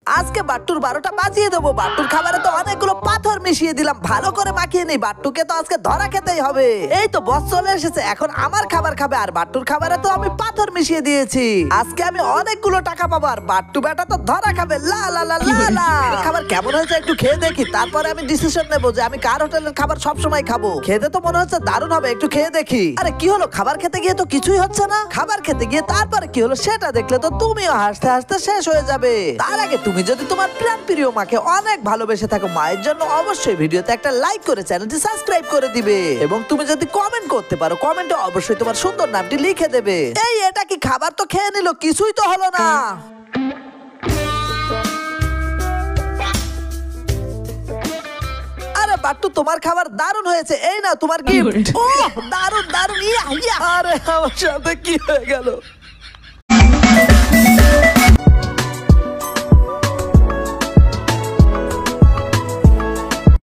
আজকে বাট্টুর 12টা বাজিয়ে দেবো। বাট্টুর খাবারে তো অনেকগুলো পাথর মিশিয়ে দিলাম, ভালো করে মাখিয়ে নেই। বাট্টুকে তো আজকে ধরা খেতেই হবে। এই তো বস চলে এসেছে, এখন আমার খাবার খাবে। আর বাট্টুর খাবারে তো আমি পাথর মিশিয়ে দিয়েছি। আজকে আমি অনেকগুলো টাকা পাবো, আর বাট্টু বেটা তো ধরা খাবে। লা লা লা লা লা। খাবার কেমন হয়েছে একটু খেয়ে দেখি, তারপরে আমি ডিসিশন নেবো যে আমি কার হোটেলের খাবার সবসময় খাবো। খেতে তো মনে হচ্ছে দারুণ হবে, একটু খেয়ে দেখি। আরে কি হলো, খাবার খেতে গিয়ে তো কিছুই হচ্ছে না। খাবার খেতে গিয়ে তারপরে কি হলো সেটা দেখলে তো তুমিও হাসতে হাসতে শেষ হয়ে যাবে। তার আগে তুমি যদি তোমার প্রিয় মাকে অনেক ভালোবেসে থাকো, মায়ের জন্য অবশ্যই ভিডিওতে একটা লাইক করে চ্যানেলটি সাবস্ক্রাইব করে দিবে। এবং তুমি যদি কমেন্ট করতে পারো, কমেন্টে অবশ্যই তোমার সুন্দর নামটি লিখে দেবে। এই এটা কি খাবার তো খেয়ে নিল, কিছুই তো হলো না। আরে বাট্টু, তোমার খাবার দারুণ হয়েছে, এই না তোমার গিফট। ও দারুণ দারুণ, ইয়া ইয়া। আরে আমার সাথে কি হয়ে গেল?